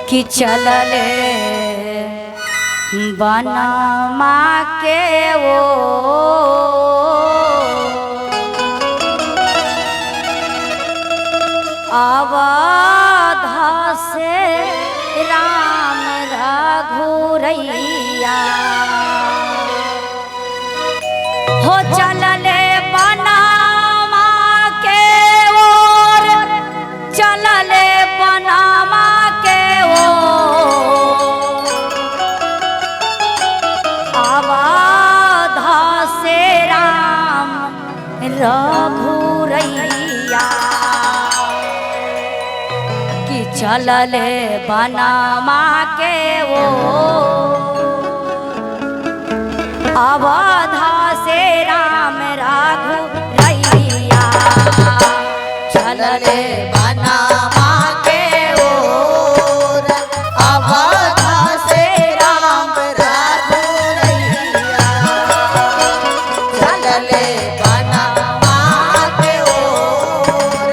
कि चलले बनमा के वो अवधा से राम रघुरैया हो चलले बनमा के ओर चलले बनमा के ओर अवधा से राम रघुरैया कि चलले बनमा के वो अवधा से राम रघुरैया चलले बनमा के ओर अवधा से राम रघुरैया चलले बनमा के ओर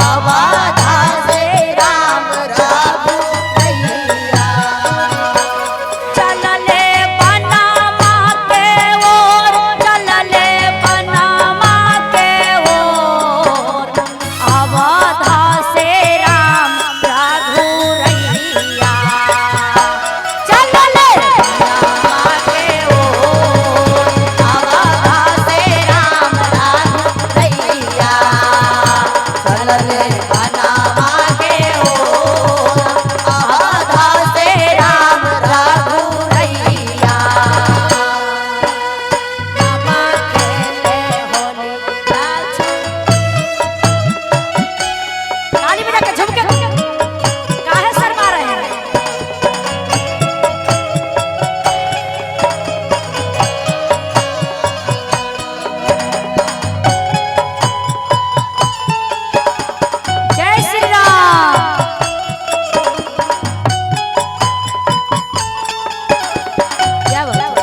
अवधा से राम रघुरैया चलले बनमा के ओर चलले बनमा के ओर अवधा से राम रघुरैया चलले बनमा के ओर अवधा से राम रघुरैया चलले बनमा के ओर अवधा से राम रघुरैया रामा खेले होली राजू ताली बजा के झुमके काहे शर्मा रहे हैं जय श्री राम क्या बात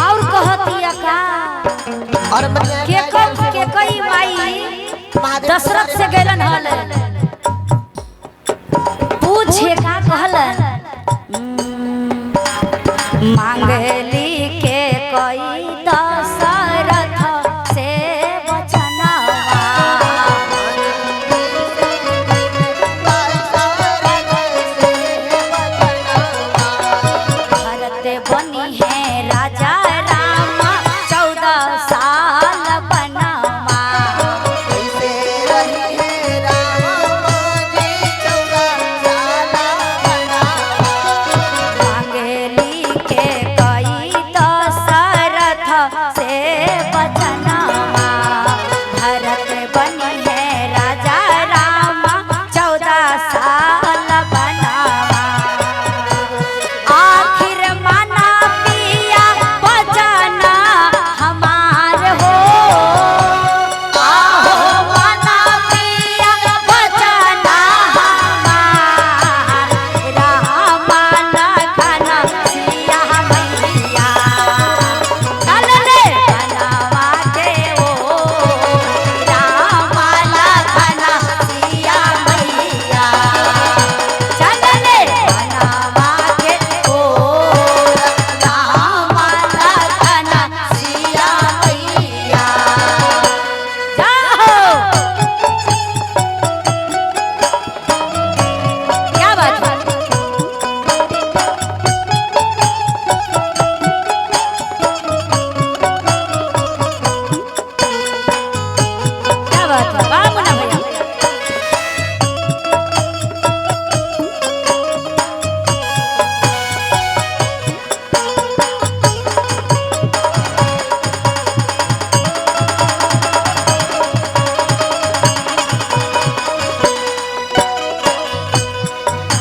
और कहतिया का और के कई माई दशरथ से गेलन हल पूछे का कहलन मांगली के कई दशरथ से वचनवा भरत बनी है राजा राम 14 साल बनवा कैसे रही है राम जी 14 साल बनावा मांगली के कई दशरथ से वचनवा भरत बनी है राजा राम 14 साल बनवा आखिर माना पिया वचन हमार हो आहो माना पिया वचन हमार राम लखन सिया मैया चलले बनवा के ओ राम लखन सिया मैया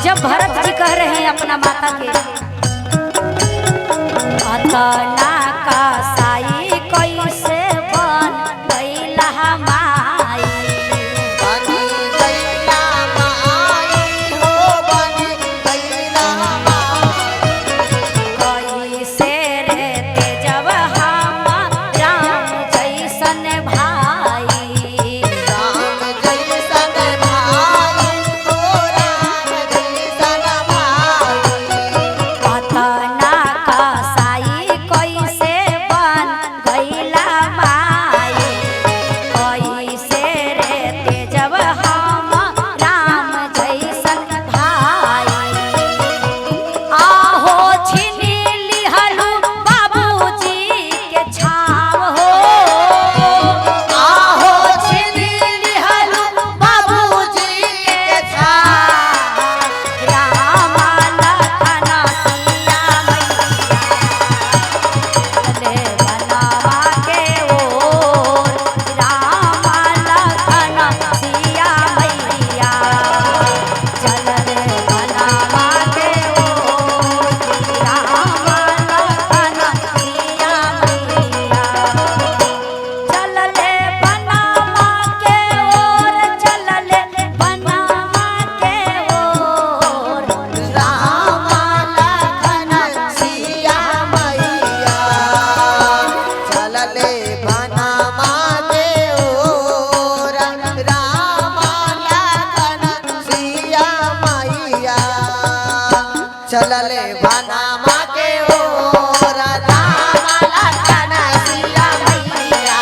जब भरत जी कह रहे हैं अपना माता के अतना का साई कैसे बन गईला माई बनी गईला माई हो बनी गईला माई कैसे रे तेजब हम राम जैसन भाई राम जैसन भाई हो राम जैसन भाई अतना का साई कैसे बन गईला माई कैसे रे तेजब हम राम जैसन भाई आहो छिनी लिहलु बाबूजी के छाव हो आहो छिनी लिहलु बाबूजी के छाव राम लखन सिया मैया ले बनावा के ओर राम लखन सिया मैया चल रे बनावा के ओर राम लखन सिया मैया चल ले बनावा के ओर चल ले बनावा के ओर राम लखन सिया मैया चलले बनावा के ओर राम लखन सिया मैया चलले बनावा के ओर राम लखन सिया मैया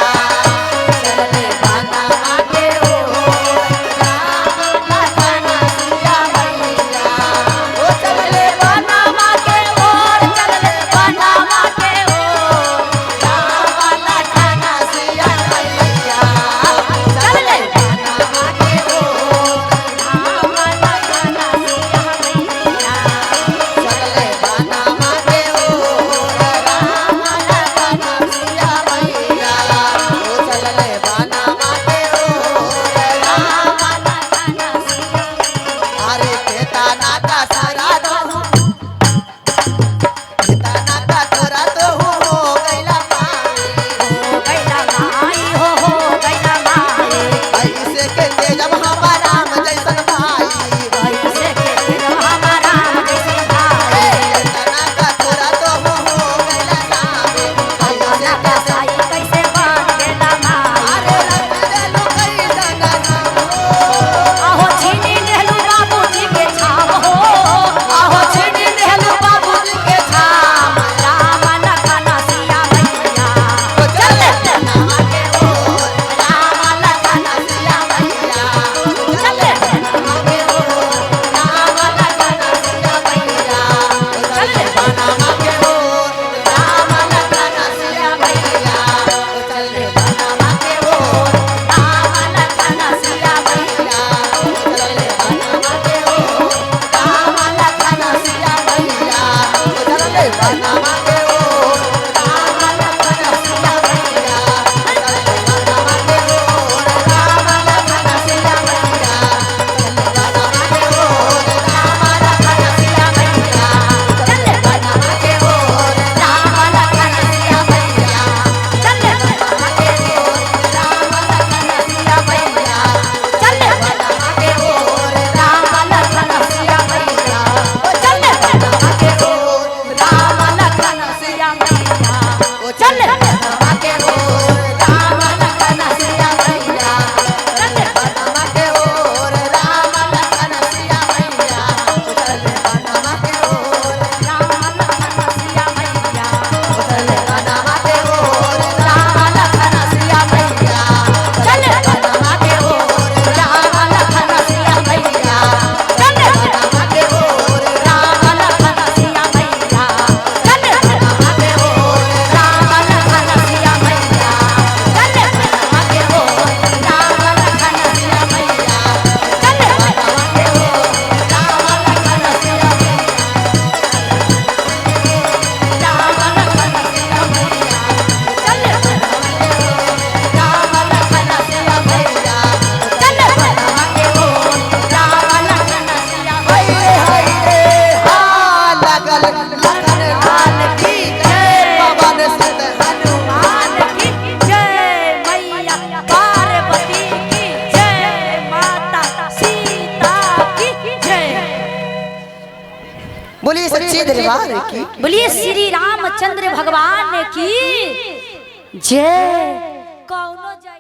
चलले बनावा के ओर राम लखन सिया मैया ओ चलले बनावा के ओर चलले बनावा के ओर राम लखन सिया मैया चलले बनावा के ओर राम लखन सिया मैया चलले सच्चे दरबार की। बोलिए श्री रामचंद्र भगवान की जय। कौनो जय।